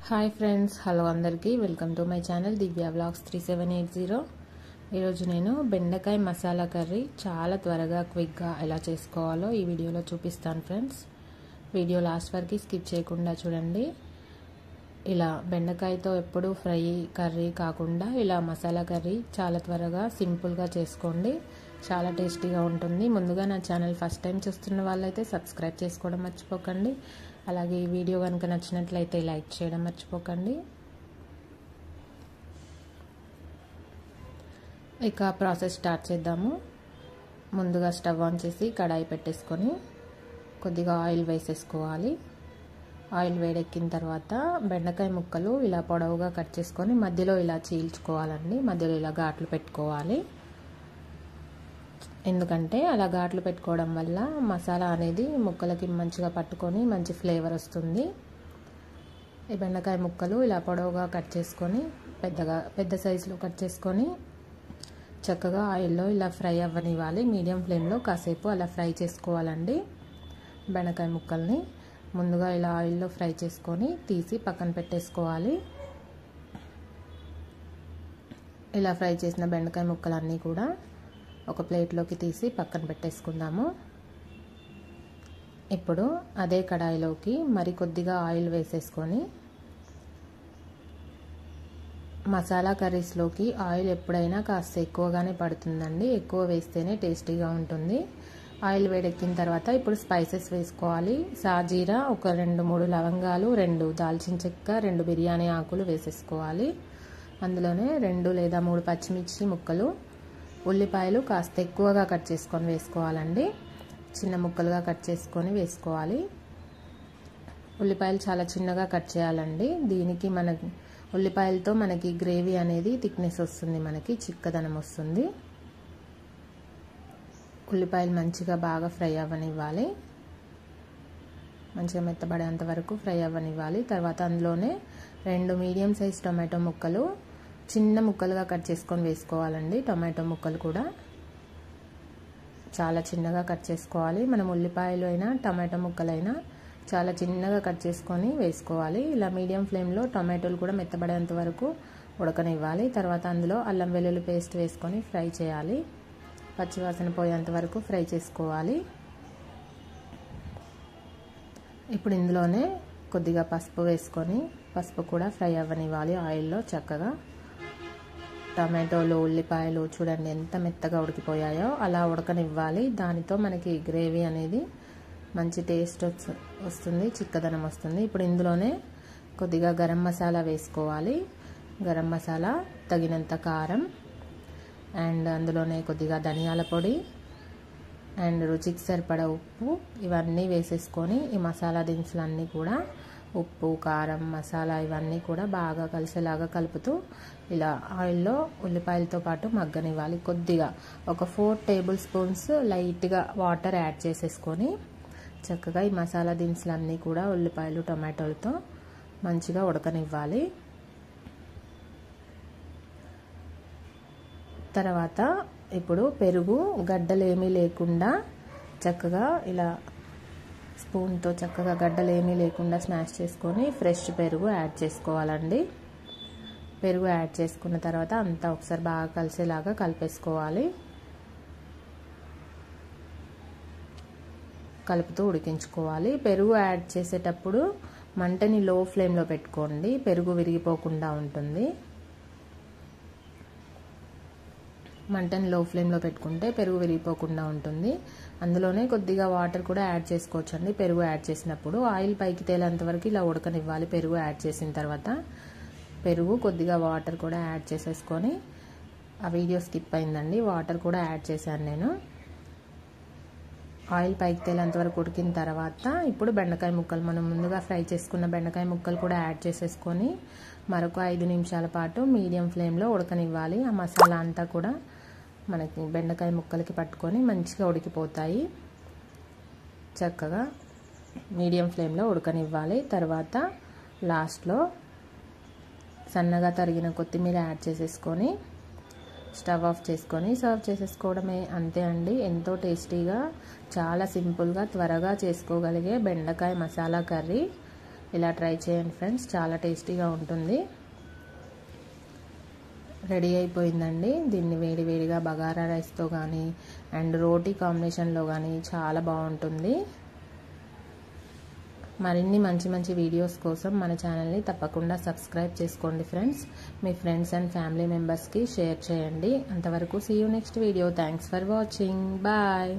Hi friends, hello అందరికీ welcome to my channel Divya vlogs 3780. ఈరోజు నేను బెండకాయ మసాలా కర్రీ చాలా త్వరగా క్విక్గా ఎలా చేసుకోవాలో ఈ వీడియోలో చూపిస్తాను ఫ్రెండ్స్. వీడియో లాస్ట్ వరకు స్కిప్ చేయకుండా చూడండి. ఇలా బెండకాయతో ఎప్పుడు ఫ్రై కర్రీ కాకుండా ఇలా మసాలా కర్రీ చాలా త్వరగా సింపుల్గా చేసుకోండి. చాలా టేస్టీగా ఉంటుంది. ముందుగా నా ఛానల్ ఫస్ట్ టైం చూస్తున్న వాళ్ళైతే సబ్స్క్రైబ్ చేసుకోవడం మర్చిపోకండి. అలాగే ఈ వీడియో కనుక నచ్చినట్లయితే లైక్ చేయడం మర్చిపోకండి. ఇక ప్రాసెస్ స్టార్ట్ చేద్దాము. ముందుగా స్టవ్ ఆన్ చేసి కడాయి పెట్టేసుకొని కొద్దిగా ఆయిల్ వేసేసుకోవాలి. ఆయిల్ వేడెక్కిన తర్వాత బెండకాయ ముక్కలు ఇలా పొడవుగా కట్ చేసుకొని మధ్యలో ఇలా చీల్చుకోవాలండి. మధ్యలో ఇలా ఘాట్లు పెట్టుకోవాలి. ఎందుకంటే అలా ఘాట్లు పెట్టుకోవడం వల్ల మసాలా అనేది ముక్కలకి మంచిగా పట్టుకొని మంచి ఫ్లేవర్ వస్తుంది. ఈ బెండకాయ ముక్కలు ఇలా పొడవుగా కట్ చేసుకొని పెద్ద సైజులో కట్ చేసుకొని చక్కగా ఆయిల్లో ఇలా ఫ్రై అవ్వనివ్వాలి. మీడియం ఫ్లేమ్లో కాసేపు అలా ఫ్రై చేసుకోవాలండి. బెండకాయ ముక్కల్ని ముందుగా ఇలా ఆయిల్లో ఫ్రై చేసుకొని తీసి పక్కన పెట్టేసుకోవాలి. ఇలా ఫ్రై చేసిన బెండకాయ ముక్కలన్నీ కూడా ఒక ప్లేట్లోకి తీసి పక్కన పెట్టేసుకుందాము. ఇప్పుడు అదే కడాయిలోకి మరి కొద్దిగా ఆయిల్ వేసేసుకొని మసాలా కర్రీస్లోకి ఆయిల్ ఎప్పుడైనా కాస్త ఎక్కువగానే పడుతుందండి. ఎక్కువ వేస్తేనే టేస్టీగా ఉంటుంది. ఆయిల్ వేడెక్కిన తర్వాత ఇప్పుడు స్పైసెస్ వేసుకోవాలి. సాజీరా, ఒక 2-3 లవంగాలు, 2 దాల్చిన చెక్క, 2 బిర్యానీ ఆకులు వేసేసుకోవాలి. అందులోనే 2 లేదా 3 పచ్చిమిర్చి ముక్కలు, ఉల్లిపాయలు కాస్త ఎక్కువగా కట్ చేసుకొని వేసుకోవాలండి. చిన్న ముక్కలుగా కట్ చేసుకొని వేసుకోవాలి. ఉల్లిపాయలు చాలా చిన్నగా కట్ చేయాలండి. దీనికి ఉల్లిపాయలతో మనకి గ్రేవీ అనేది థిక్నెస్ వస్తుంది, మనకి చిక్కదనం వస్తుంది. ఉల్లిపాయలు మంచిగా బాగా ఫ్రై అవ్వనివ్వాలి. మంచిగా మెత్తబడేంత వరకు ఫ్రై అవ్వనివ్వాలి. తర్వాత అందులోనే 2 మీడియం సైజ్ టొమాటో ముక్కలు చిన్న ముక్కలుగా కట్ చేసుకొని వేసుకోవాలండి. టొమాటో ముక్కలు కూడా చాలా చిన్నగా కట్ చేసుకోవాలి. మనం ఉల్లిపాయలు అయినా టమాటో ముక్కలైనా చాలా చిన్నగా కట్ చేసుకొని వేసుకోవాలి. ఇలా మీడియం ఫ్లేమ్లో టొమాటోలు కూడా మెత్తబడేంత వరకు ఉడకనివ్వాలి. తర్వాత అందులో అల్లం వెల్లుల్లి పేస్ట్ వేసుకొని ఫ్రై చేయాలి. పచ్చివాసన పోయేంత వరకు ఫ్రై చేసుకోవాలి. ఇప్పుడు ఇందులోనే కొద్దిగా పసుపు వేసుకొని పసుపు కూడా ఫ్రై అవ్వనివ్వాలి ఆయిల్లో చక్కగా. టమాటోలు, ఉల్లిపాయలు చూడండి ఎంత మెత్తగా ఉడికిపోయాయో అలా ఉడకనివ్వాలి. దానితో మనకి గ్రేవీ అనేది మంచి టేస్ట్ వస్తుంది, చిక్కదనం వస్తుంది. ఇప్పుడు ఇందులోనే కొద్దిగా గరం మసాలా వేసుకోవాలి. గరం మసాలా, తగినంత కారం, అండ్ అందులోనే కొద్దిగా ధనియాల పొడి అండ్ రుచికి సరిపడా ఉప్పు, ఇవన్నీ వేసేసుకొని ఈ మసాలా దినుసులన్నీ కూడా ఉప్పు, కారం, మసాలా ఇవన్నీ కూడా బాగా కలిసేలాగా కలుపుతూ ఇలా ఆయిల్లో ఉల్లిపాయలతో పాటు మగ్గనివ్వాలి. కొద్దిగా ఒక 4 టేబుల్ స్పూన్స్ లైట్గా వాటర్ యాడ్ చేసేసుకొని చక్కగా ఈ మసాలా దినుసులన్నీ కూడా ఉల్లిపాయలు టొమాటోలతో మంచిగా ఉడకనివ్వాలి. తర్వాత ఇప్పుడు పెరుగు గడ్డలు ఏమీ లేకుండా చక్కగా ఇలా స్పూన్తో చక్కగా గడ్డలు ఏమీ లేకుండా స్మాష్ చేసుకొని ఫ్రెష్ పెరుగు యాడ్ చేసుకోవాలండి. పెరుగు యాడ్ చేసుకున్న తర్వాత అంతా ఒకసారి బాగా కలిసేలాగా కలిపేసుకోవాలి. కలుపుతూ ఉడికించుకోవాలి. పెరుగు యాడ్ చేసేటప్పుడు మంటని లో ఫ్లేమ్లో పెట్టుకోండి, పెరుగు విరిగిపోకుండా ఉంటుంది. మంటని లో ఫ్లేమ్లో పెట్టుకుంటే పెరుగు విరిగిపోకుండా ఉంటుంది. అందులోనే కొద్దిగా వాటర్ కూడా యాడ్ చేసుకోవచ్చు అండి. పెరుగు యాడ్ చేసినప్పుడు ఆయిల్ పైకి తేలేంత వరకు ఇలా ఉడకనివ్వాలి. పెరుగు యాడ్ చేసిన తర్వాత పెరుగు కొద్దిగా వాటర్ కూడా యాడ్ చేసేసుకొని, ఆ వీడియో స్కిప్ అయిందండి, వాటర్ కూడా యాడ్ చేశాను నేను. ఆయిల్ పైకి తేలేంత వరకు ఉడికిన తర్వాత ఇప్పుడు బెండకాయ ముక్కలు, మనం ముందుగా ఫ్రై చేసుకున్న బెండకాయ ముక్కలు కూడా యాడ్ చేసేసుకొని మరొక 5 నిమిషాల పాటు మీడియం ఫ్లేమ్లో ఉడకనివ్వాలి. ఆ మసాలా అంతా కూడా మనకి బెండకాయ ముక్కలకి పట్టుకొని మంచిగా ఉడికిపోతాయి. చక్కగా మీడియం ఫ్లేమ్లో ఉడకనివ్వాలి. తర్వాత లాస్ట్లో సన్నగా తరిగిన కొత్తిమీర యాడ్ చేసేసుకొని స్టవ్ ఆఫ్ చేసుకొని సర్వ్ చేసేసుకోవడమే. అంతే అండి. ఎంతో టేస్టీగా, చాలా సింపుల్గా, త్వరగా చేసుకోగలిగే బెండకాయ మసాలా కర్రీ ఇలా ట్రై చేయండి ఫ్రెండ్స్, చాలా టేస్టీగా ఉంటుంది. రెడీ అయిపోయిందండి. దీన్ని వేడి వేడిగా బగారా రైస్తో కానీ అండ్ రోటీ కాంబినేషన్లో కానీ చాలా బాగుంటుంది. మరిన్ని మంచి మంచి వీడియోస్ కోసం మన ఛానల్ని తప్పకుండా సబ్స్క్రైబ్ చేసుకోండి ఫ్రెండ్స్. మీ ఫ్రెండ్స్ అండ్ ఫ్యామిలీ మెంబర్స్కి షేర్ చేయండి. అంతవరకు see you next video. Thanks for watching. Bye.